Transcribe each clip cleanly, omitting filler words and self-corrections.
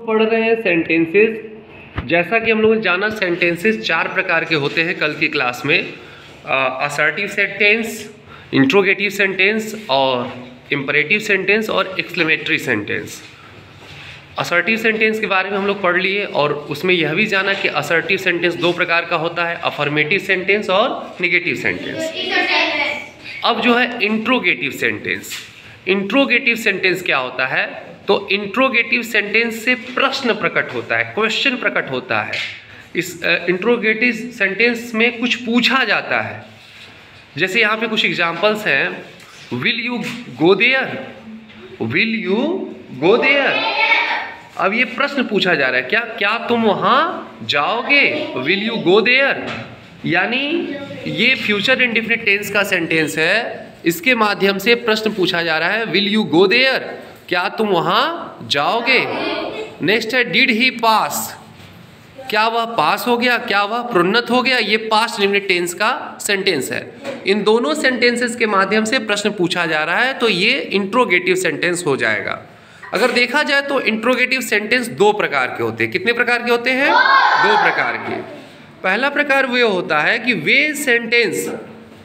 पढ़ रहे हैं सेंटेंसेस। जैसा कि हम लोगों ने जाना सेंटेंसेस 4 प्रकार के होते हैं कल की क्लास में, असर्टिव सेंटेंस, इंट्रोगेटिव सेंटेंस और इंपरेटिव सेंटेंस और एक्सक्लेमेटरी सेंटेंस। असर्टिव सेंटेंस के बारे में हम लोग पढ़ लिए और उसमें यह भी जाना कि असर्टिव सेंटेंस 2 प्रकार का होता है, अफर्मेटिव सेंटेंस और नेगेटिव सेंटेंस। अब जो है इंट्रोगेटिव सेंटेंस। इंट्रोगेटिव सेंटेंस क्या होता है? तो इंट्रोगेटिव सेंटेंस से प्रश्न प्रकट होता है, क्वेश्चन प्रकट होता है। इस इंट्रोगेटिव सेंटेंस में कुछ पूछा जाता है। जैसे यहाँ पे कुछ एग्जांपल्स हैं, will you go there, will you go there. अब ये प्रश्न पूछा जा रहा है, क्या तुम वहाँ जाओगे? विल यू गो देयर, यानी ये फ्यूचर इंडेफिनिट टेंस का सेंटेंस है। इसके माध्यम से प्रश्न पूछा जा रहा है, विल यू गो देयर, क्या तुम वहाँ जाओगे? नेक्स्ट है डिड ही पास, क्या वह पास हो गया, क्या वह प्रोन्नत हो गया? ये पास्ट इंडेफिनिट टेंस का सेंटेंस है। इन दोनों सेंटेंसेस के माध्यम से प्रश्न पूछा जा रहा है, तो ये इंट्रोगेटिव सेंटेंस हो जाएगा। अगर देखा जाए तो इंट्रोगेटिव सेंटेंस 2 प्रकार के होते हैं। कितने प्रकार के होते हैं? 2 प्रकार के। पहला प्रकार वो होता है कि वे सेंटेंस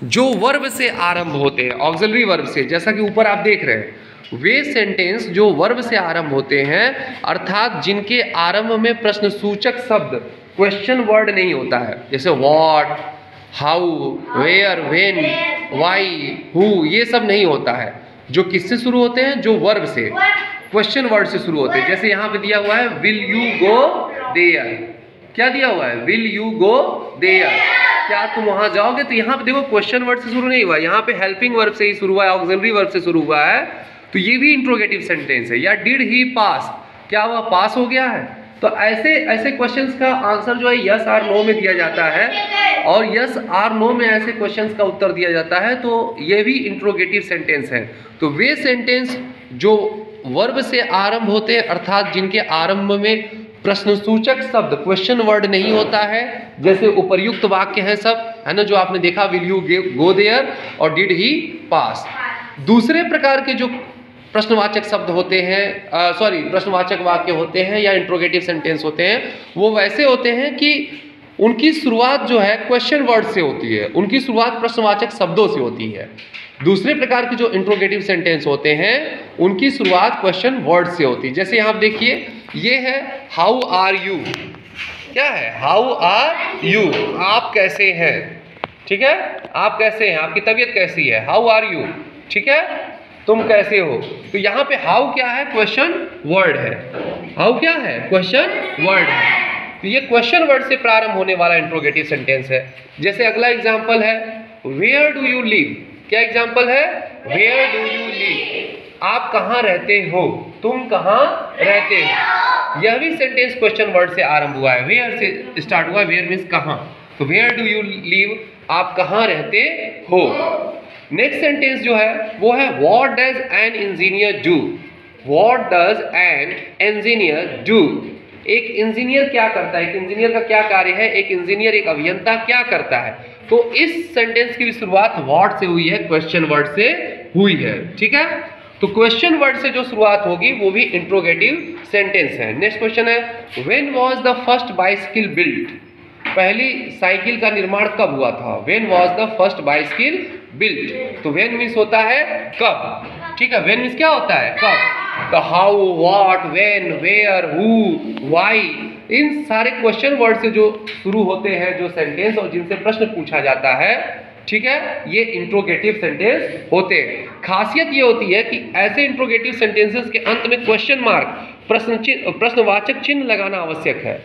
जो वर्ब से आरंभ होते हैं, ऑक्सिलरी वर्ब से, जैसा कि ऊपर आप देख रहे हैं, वे सेंटेंस जो वर्ब से आरंभ होते हैं, अर्थात जिनके आरंभ में प्रश्न सूचक शब्द, क्वेश्चन वर्ड नहीं होता है, जैसे what, how, where, when, why, who, ये सब नहीं होता है। जो किससे शुरू होते हैं? जो वर्ब से, क्वेश्चन वर्ड से शुरू होते हैं। जैसे यहाँ पे दिया हुआ है विल यू गो देयर, क्या दिया हुआ है? विल यू गो देयर, क्या तुम वहां जाओगे? तो यहाँ पे देखो क्वेश्चन वर्ड से शुरू नहीं हुआ, यहाँ पे हेल्पिंग वर्ब से ही शुरू हुआ है, ऑक्सिलरी वर्ब से शुरू हुआ है, तो ये भी इंट्रोगेटिव सेंटेंस है। या डिड ही पास, क्या वह पास हो गया है? तो ऐसे क्वेश्चंस का आंसर जो है यस आर नो में दिया जाता है, और यस आर नो में ऐसे क्वेश्चंस का उत्तर दिया जाता है, तो ये भी इंट्रोगेटिव सेंटेंस है। तो वे सेंटेंस जो वर्ब से आरंभ होते हैं, अर्थात जिनके आरंभ में प्रश्नसूचक शब्द, क्वेश्चन वर्ड नहीं होता है, जैसे उपर्युक्त वाक्य हैं सब, है ना, जो आपने देखा, विल यू गो देयर और डिड ही पास। दूसरे प्रकार के जो प्रश्नवाचक शब्द होते हैं, प्रश्नवाचक वाक्य होते हैं या इंट्रोगेटिव सेंटेंस होते हैं, वो वैसे होते हैं कि उनकी शुरुआत जो है क्वेश्चन वर्ड से होती है, उनकी शुरुआत प्रश्नवाचक शब्दों से होती है। दूसरे प्रकार के जो इंट्रोगेटिव सेंटेंस होते हैं, उनकी शुरुआत क्वेश्चन वर्ड से होती है। जैसे यहाँ देखिए, ये है हाउ आर यू, क्या है? हाउ आर यू, आप कैसे हैं, ठीक है, आप कैसे हैं, आपकी तबीयत कैसी है? हाउ आर यू, ठीक है, तुम कैसे हो? तो यहाँ पे हाउ क्या है? क्वेश्चन वर्ड है। हाउ क्या है? क्वेश्चन वर्ड है। तो ये क्वेश्चन वर्ड से प्रारंभ होने वाला इंट्रोगेटिव सेंटेंस है। जैसे अगला एग्जांपल है वेयर डू यू लिव, क्या एग्जांपल है? वेयर डू यू लिव, आप कहाँ रहते हो, तुम कहाँ रहते हो? यह भी सेंटेंस क्वेश्चन वर्ड से आरंभ हुआ है, वेयर से स्टार्ट हुआ है, वेयर मीन्स कहाँ, तो वेयर डू यू लिव, आप कहाँ रहते हो। नेक्स्ट सेंटेंस जो है वो है what does an engineer do, what does an engineer do, एक इंजीनियर क्या करता है, एक इंजीनियर का क्या कार्य है, एक इंजीनियर, एक अभियंता क्या करता है। तो इस सेंटेंस की भी शुरुआत व्हाट से हुई है, क्वेश्चन वर्ड से हुई है, ठीक है। तो क्वेश्चन वर्ड से जो शुरुआत होगी वो भी इंट्रोगेटिव सेंटेंस है। नेक्स्ट क्वेश्चन है when was the first bicycle built, पहली साइकिल का निर्माण कब हुआ था? When was the first bicycle built, तो व्हेन मीन्स होता है कब, ठीक है, व्हेन मीन्स क्या होता है? कब। तो how, what, when, where, who, why, इन सारे क्वेश्चन वर्ड से जो शुरू होते हैं जो सेंटेंस और जिनसे प्रश्न पूछा जाता है, ठीक है, ये इंट्रोगेटिव सेंटेंस होते हैं। खासियत ये होती है कि ऐसे इंट्रोगेटिव सेंटेंसेस के अंत में क्वेश्चन मार्क, प्रश्नवाचक चिन्ह लगाना आवश्यक है।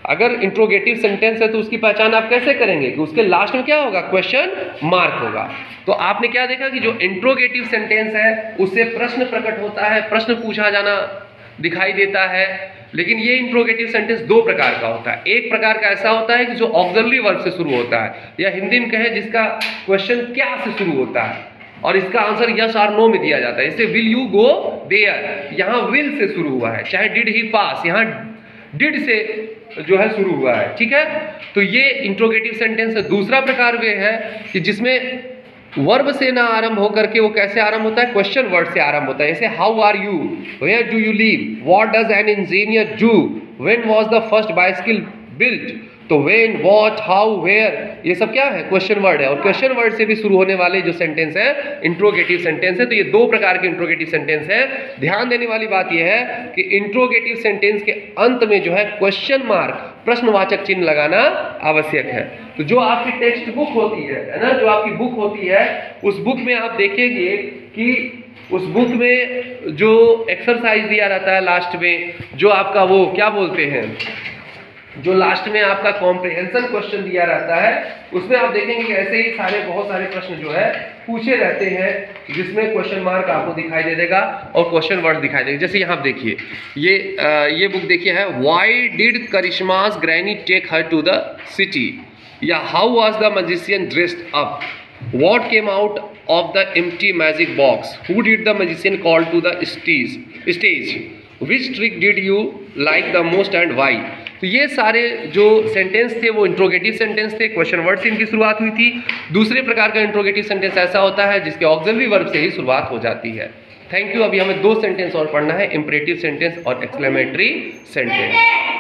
अगर इंट्रोगेटिव सेंटेंस है तो उसकी पहचान आप कैसे करेंगे कि उसके लास्ट में क्या होगा? क्वेश्चन मार्क होगा। तो आपने क्या देखा कि जो इंट्रोगेटिव सेंटेंस है उससे प्रश्न प्रकट होता है, प्रश्न पूछा जाना दिखाई देता है। लेकिन ये इंट्रोगेटिव सेंटेंस 2 प्रकार का होता है। एक प्रकार का ऐसा होता है कि जो ऑक्सिलरी वर्ब से शुरू होता है, या हिंदी में कहे जिसका क्वेश्चन क्या से शुरू होता है और इसका आंसर यस और नो में दिया जाता है। जैसे विल यू गो देयर, यहाँ विल से शुरू हुआ है, चाहे डिड ही पास, यहाँ डिड से जो है शुरू हुआ है, ठीक है। तो ये इंट्रोगेटिव सेंटेंस है। दूसरा प्रकार वे है कि जिसमें वर्ब से ना आरंभ होकर के वो कैसे आरंभ होता है, क्वेश्चन वर्ड से आरंभ होता है। जैसे how are you, where do you live, what does an engineer do, when was the first bicycle built. तो व्हेन, व्हाट, हाउ, वेयर, ये सब क्या है, क्वेश्चन वर्ड है। और क्वेश्चन वर्ड से भी शुरू होने वाले जो सेंटेंस है इंट्रोगेटिव सेंटेंस है। तो ये दो प्रकार के इंट्रोगेटिव सेंटेंस है। ध्यान देने वाली बात यह है कि इंट्रोगेटिव सेंटेंस के अंत में जो है क्वेश्चन मार्क, प्रश्नवाचक चिन्ह लगाना आवश्यक है। तो जो आपकी टेक्स्ट बुक होती है ना, जो आपकी बुक होती है, उस बुक में आप देखेंगे कि उस बुक में जो एक्सरसाइज दिया रहता है लास्ट में, जो आपका वो क्या बोलते हैं, जो लास्ट में आपका कॉम्प्रिहेंशन क्वेश्चन दिया रहता है, उसमें आप देखेंगे कि ऐसे ही सारे बहुत सारे प्रश्न जो है पूछे रहते हैं, जिसमें क्वेश्चन मार्क आपको दिखाई दे देगा और क्वेश्चन वर्ड दिखाई देगा। जैसे यहाँ देखिए, ये बुक देखिए है, why did Karishma's granny take her to the city, या how was the magician dressed up, what came out of the empty magic box, who did the magician call to the stage, which trick did you like the most and why. तो ये सारे जो sentence थे वो interrogative sentence थे, question word से इनकी शुरुआत हुई थी। दूसरे प्रकार का इंट्रोगेटिव सेंटेंस ऐसा होता है जिसके ऑक्सिलरी वर्ब से ही शुरुआत हो जाती है। Thank you. अभी हमें दो सेंटेंस और पढ़ना है, इंपरेटिव सेंटेंस और एक्सक्लेमेटरी सेंटेंस।